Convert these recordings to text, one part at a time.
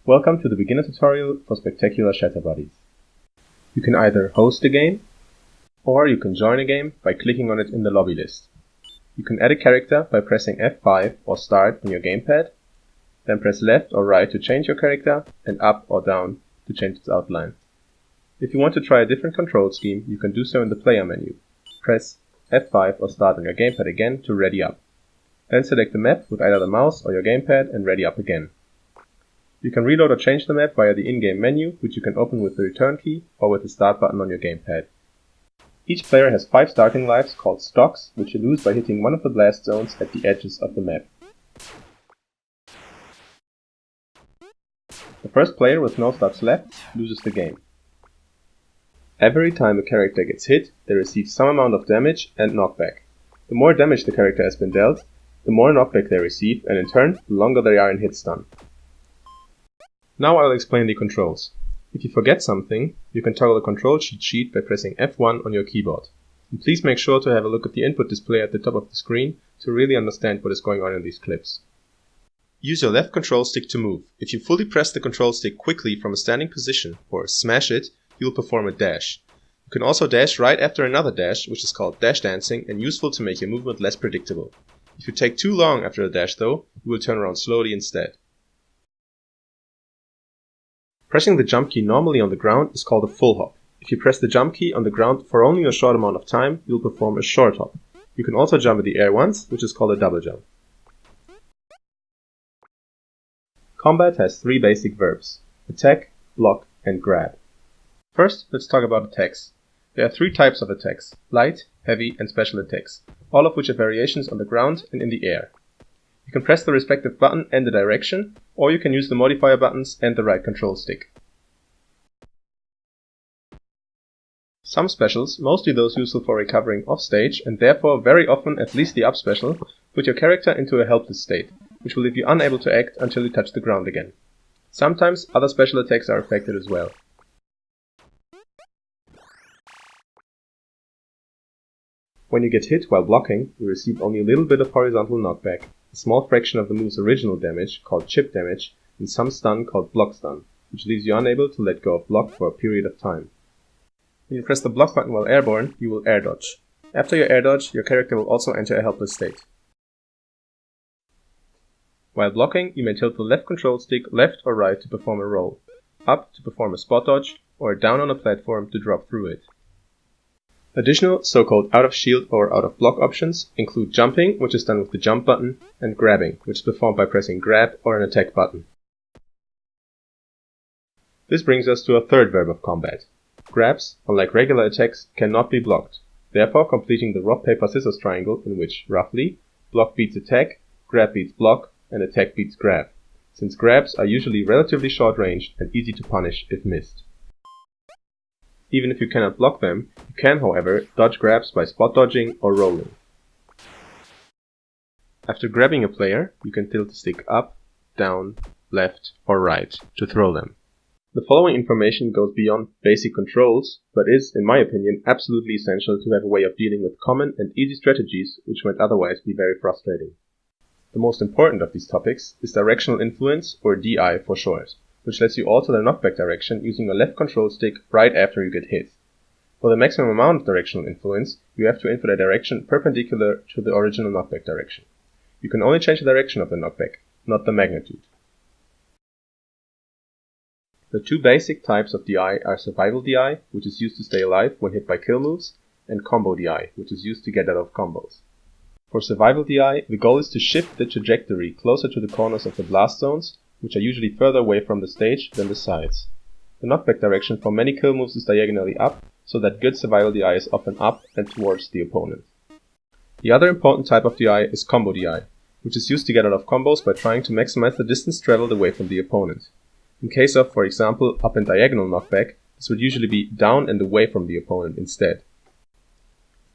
Welcome to the beginner tutorial for spectacular Shatter buddies. You can either host a game, or you can join a game by clicking on it in the lobby list. You can add a character by pressing F5 or Start on your gamepad, then press left or right to change your character, and up or down to change its outline. If you want to try a different control scheme, you can do so in the player menu. Press F5 or Start on your gamepad again to ready up. Then select the map with either the mouse or your gamepad and ready up again. You can reload or change the map via the in-game menu, which you can open with the return key or with the start button on your gamepad. Each player has 5 starting lives called stocks, which you lose by hitting one of the blast zones at the edges of the map. The first player with no stocks left loses the game. Every time a character gets hit, they receive some amount of damage and knockback. The more damage the character has been dealt, the more knockback they receive, and in turn, the longer they are in hit stun. Now I'll explain the controls. If you forget something, you can toggle the control cheat sheet by pressing F1 on your keyboard. And please make sure to have a look at the input display at the top of the screen to really understand what is going on in these clips. Use your left control stick to move. If you fully press the control stick quickly from a standing position, or smash it, you will perform a dash. You can also dash right after another dash, which is called dash dancing and useful to make your movement less predictable. If you take too long after a dash though, you will turn around slowly instead. Pressing the jump key normally on the ground is called a full hop. If you press the jump key on the ground for only a short amount of time, you will perform a short hop. You can also jump in the air once, which is called a double jump. Combat has 3 basic verbs: attack, block, and grab. First, let's talk about attacks. There are 3 types of attacks: light, heavy, and special attacks, all of which are variations on the ground and in the air. You can press the respective button and the direction, or you can use the modifier buttons and the right control stick. Some specials, mostly those useful for recovering off stage, and therefore very often at least the up special, put your character into a helpless state, which will leave you unable to act until you touch the ground again. Sometimes other special attacks are affected as well. When you get hit while blocking, you receive only a little bit of horizontal knockback, a small fraction of the move's original damage, called chip damage, and some stun called block stun, which leaves you unable to let go of block for a period of time. When you press the block button while airborne, you will air dodge. After your air dodge, your character will also enter a helpless state. While blocking, you may tilt the left control stick left or right to perform a roll, up to perform a spot dodge, or down on a platform to drop through it. Additional so-called out-of-shield or out-of-block options include jumping, which is done with the jump button, and grabbing, which is performed by pressing grab or an attack button. This brings us to a third verb of combat. Grabs, unlike regular attacks, cannot be blocked, therefore completing the rock paper scissors triangle in which, roughly, block beats attack, grab beats block, and attack beats grab, since grabs are usually relatively short-ranged and easy to punish if missed. Even if you cannot block them, you can, however, dodge grabs by spot dodging or rolling. After grabbing a player, you can tilt the stick up, down, left, or right to throw them. The following information goes beyond basic controls, but is, in my opinion, absolutely essential to have a way of dealing with common and easy strategies which might otherwise be very frustrating. The most important of these topics is Directional Influence, or DI for short, which lets you alter the knockback direction using a left control stick right after you get hit. For the maximum amount of directional influence, you have to input a direction perpendicular to the original knockback direction. You can only change the direction of the knockback, not the magnitude. The 2 basic types of DI are Survival DI, which is used to stay alive when hit by kill moves, and Combo DI, which is used to get out of combos. For Survival DI, the goal is to shift the trajectory closer to the corners of the blast zones, which are usually further away from the stage than the sides. The knockback direction for many kill moves is diagonally up, so that good Survival DI is often up and towards the opponent. The other important type of DI is Combo DI, which is used to get out of combos by trying to maximize the distance traveled away from the opponent. In case of, for example, up and diagonal knockback, this would usually be down and away from the opponent instead.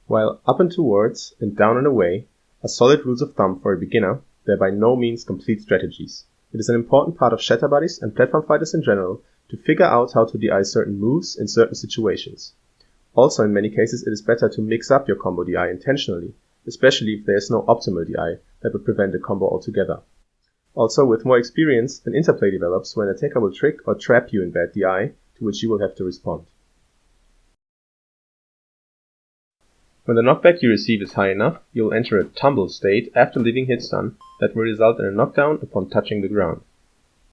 While up and towards and down and away are solid rules of thumb for a beginner, they are by no means complete strategies. It is an important part of Shatter buddies and platform fighters in general to figure out how to DI certain moves in certain situations. Also, in many cases, it is better to mix up your combo DI intentionally, especially if there is no optimal DI that would prevent a combo altogether. Also, with more experience, an interplay develops when an attacker will trick or trap you in bad DI, to which you will have to respond. When the knockback you receive is high enough, you will enter a tumble state after leaving hit stun that will result in a knockdown upon touching the ground.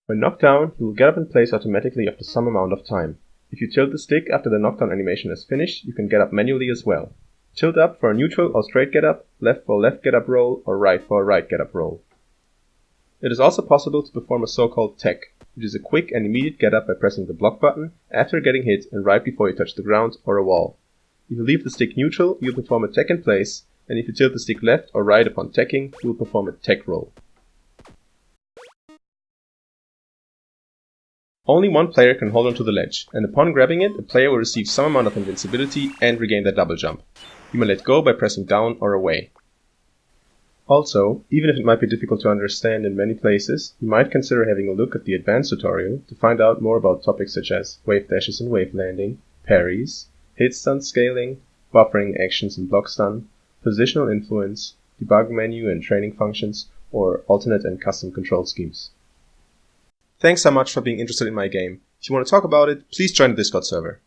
When knocked down, you will get up in place automatically after some amount of time. If you tilt the stick after the knockdown animation is finished, you can get up manually as well. Tilt up for a neutral or straight get up, left for a left get up roll, or right for a right get up roll. It is also possible to perform a so-called tech, which is a quick and immediate get up by pressing the block button after getting hit and right before you touch the ground or a wall. If you leave the stick neutral, you'll perform a tech in place, and if you tilt the stick left or right upon teching, you'll perform a tech roll. Only one player can hold onto the ledge, and upon grabbing it, a player will receive some amount of invincibility and regain their double jump. You may let go by pressing down or away. Also, even if it might be difficult to understand in many places, you might consider having a look at the advanced tutorial to find out more about topics such as wave dashes and wave landing, parries, hit stun scaling, buffering actions and block stun, positional influence, debug menu and training functions, or alternate and custom control schemes. Thanks so much for being interested in my game. If you want to talk about it, please join the Discord server.